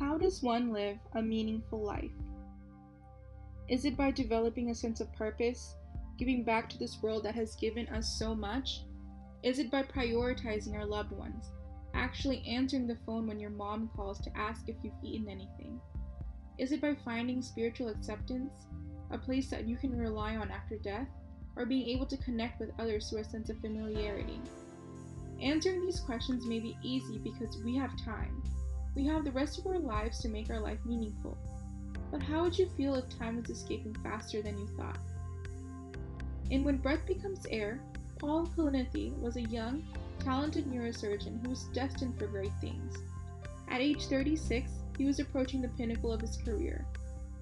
How does one live a meaningful life? Is it by developing a sense of purpose, giving back to this world that has given us so much? Is it by prioritizing our loved ones, actually answering the phone when your mom calls to ask if you've eaten anything? Is it by finding spiritual acceptance, a place that you can rely on after death, or being able to connect with others through a sense of familiarity? Answering these questions may be easy because we have time. We have the rest of our lives to make our life meaningful. But how would you feel if time was escaping faster than you thought? In When Breath Becomes Air, Paul Kalanithi was a young, talented neurosurgeon who was destined for great things. At age 36, he was approaching the pinnacle of his career,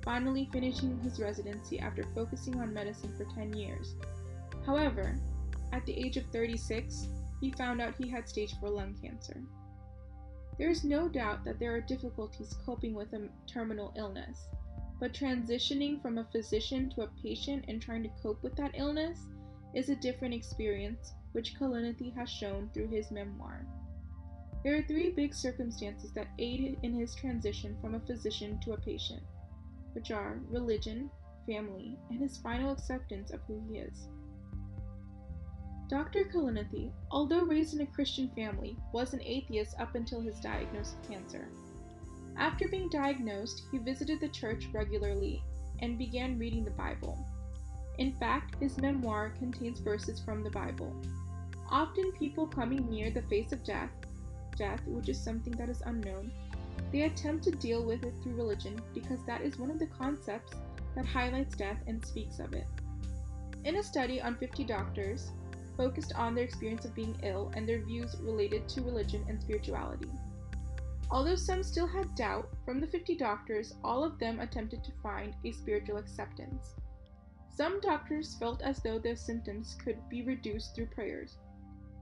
finally finishing his residency after focusing on medicine for 10 years. However, at the age of 36, he found out he had stage 4 lung cancer. There is no doubt that there are difficulties coping with a terminal illness, but transitioning from a physician to a patient and trying to cope with that illness is a different experience, which Kalanithi has shown through his memoir. There are 3 big circumstances that aided in his transition from a physician to a patient, which are religion, family, and his final acceptance of who he is. Dr. Kalanithi, although raised in a Christian family, was an atheist up until his diagnosis of cancer. After being diagnosed, he visited the church regularly and began reading the Bible. In fact, his memoir contains verses from the Bible. Often people coming near the face of death, which is something that is unknown, they attempt to deal with it through religion because that is one of the concepts that highlights death and speaks of it. In a study on 50 doctors, focused on their experience of being ill and their views related to religion and spirituality. Although some still had doubt, from the 50 doctors, all of them attempted to find a spiritual acceptance. Some doctors felt as though their symptoms could be reduced through prayers.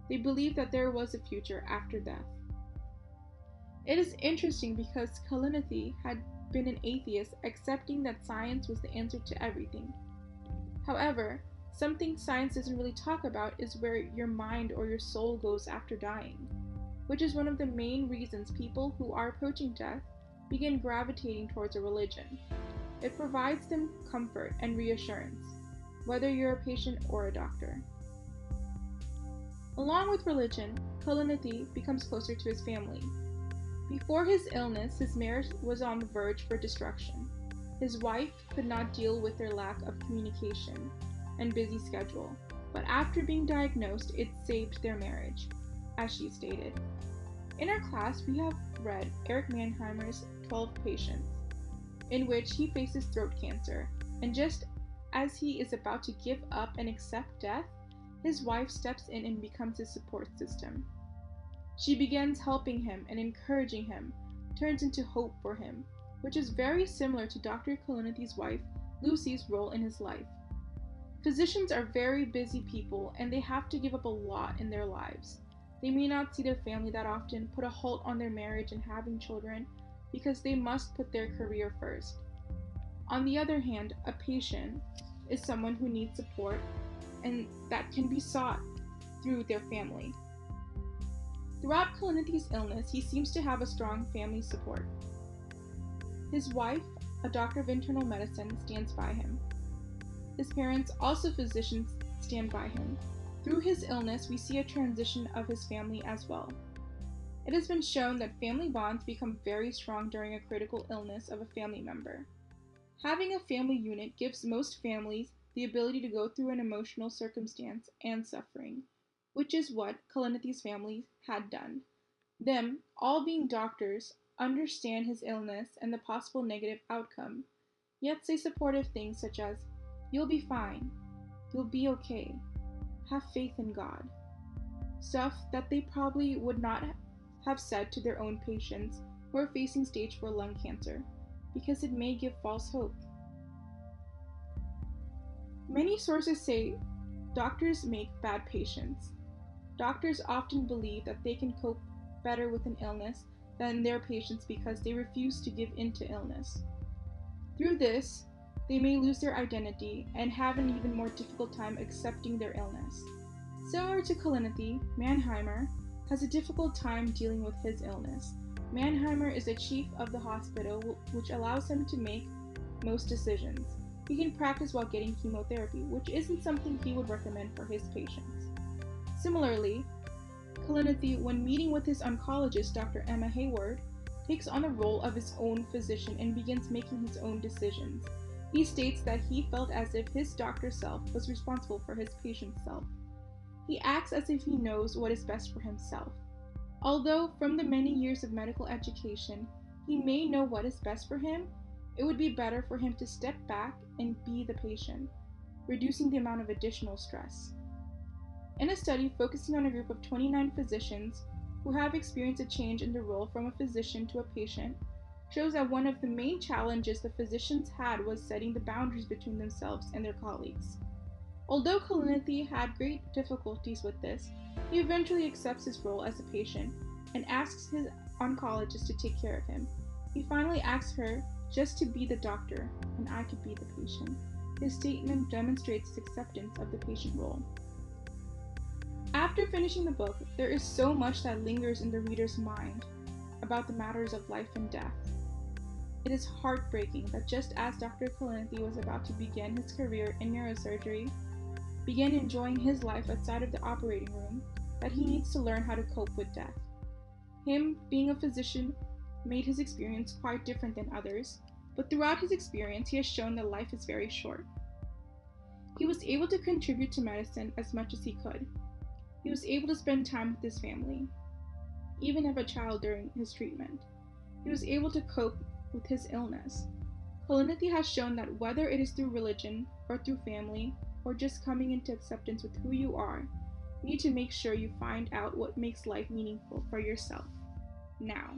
They believed that there was a future after death. It is interesting because Kalanithi had been an atheist, accepting that science was the answer to everything. However, something science doesn't really talk about is where your mind or your soul goes after dying, which is one of the main reasons people who are approaching death begin gravitating towards a religion. It provides them comfort and reassurance, whether you're a patient or a doctor. Along with religion, Kalanithi becomes closer to his family. Before his illness, his marriage was on the verge for destruction. His wife could not deal with their lack of communication and busy schedule, but after being diagnosed, it saved their marriage, as she stated. In our class, we have read Eric Mannheimer's 12 Patients, in which he faces throat cancer, and just as he is about to give up and accept death, his wife steps in and becomes his support system. She begins helping him and encouraging him, turns into hope for him, which is very similar to Dr. Kalanithi's wife, Lucy's role in his life. Physicians are very busy people and they have to give up a lot in their lives. They may not see their family that often, put a halt on their marriage and having children because they must put their career first. On the other hand, a patient is someone who needs support and that can be sought through their family. Throughout Kalanithi's illness, he seems to have a strong family support. His wife, a doctor of internal medicine, stands by him. His parents, also physicians, stand by him. Through his illness, we see a transition of his family as well. It has been shown that family bonds become very strong during a critical illness of a family member. Having a family unit gives most families the ability to go through an emotional circumstance and suffering, which is what Kalanithi's family had done. Them, all being doctors, understand his illness and the possible negative outcome, yet say supportive things such as, "You'll be fine. You'll be okay. Have faith in God." Stuff that they probably would not have said to their own patients who are facing stage 4 lung cancer, because it may give false hope. Many sources say doctors make bad patients. Doctors often believe that they can cope better with an illness than their patients because they refuse to give in to illness. Through this, they may lose their identity and have an even more difficult time accepting their illness. Similar to Kalanithi, Mannheimer has a difficult time dealing with his illness, Mannheimer is the chief of the hospital, which allows him to make most decisions. He can practice while getting chemotherapy, which isn't something he would recommend for his patients. Similarly, Kalanithi, when meeting with his oncologist, Dr. Emma Hayward, takes on the role of his own physician and begins making his own decisions. He states that he felt as if his doctor self was responsible for his patient's self. He acts as if he knows what is best for himself. Although, from the many years of medical education, he may know what is best for him, it would be better for him to step back and be the patient, reducing the amount of additional stress. In a study focusing on a group of 29 physicians who have experienced a change in the role from a physician to a patient, shows that one of the main challenges the physicians had was setting the boundaries between themselves and their colleagues. Although Kalanithi had great difficulties with this, he eventually accepts his role as a patient and asks his oncologist to take care of him. He finally asks her just to be the doctor and I could be the patient. His statement demonstrates his acceptance of the patient role. After finishing the book, there is so much that lingers in the reader's mind about the matters of life and death. It is heartbreaking that just as Dr. Kalanithi was about to begin his career in neurosurgery, began enjoying his life outside of the operating room, that he needs to learn how to cope with death. Him, being a physician, made his experience quite different than others, but throughout his experience, he has shown that life is very short. He was able to contribute to medicine as much as he could. He was able to spend time with his family, even have a child during his treatment. He was able to cope with his illness. Kalanithi has shown that whether it is through religion or through family, or just coming into acceptance with who you are, you need to make sure you find out what makes life meaningful for yourself, now.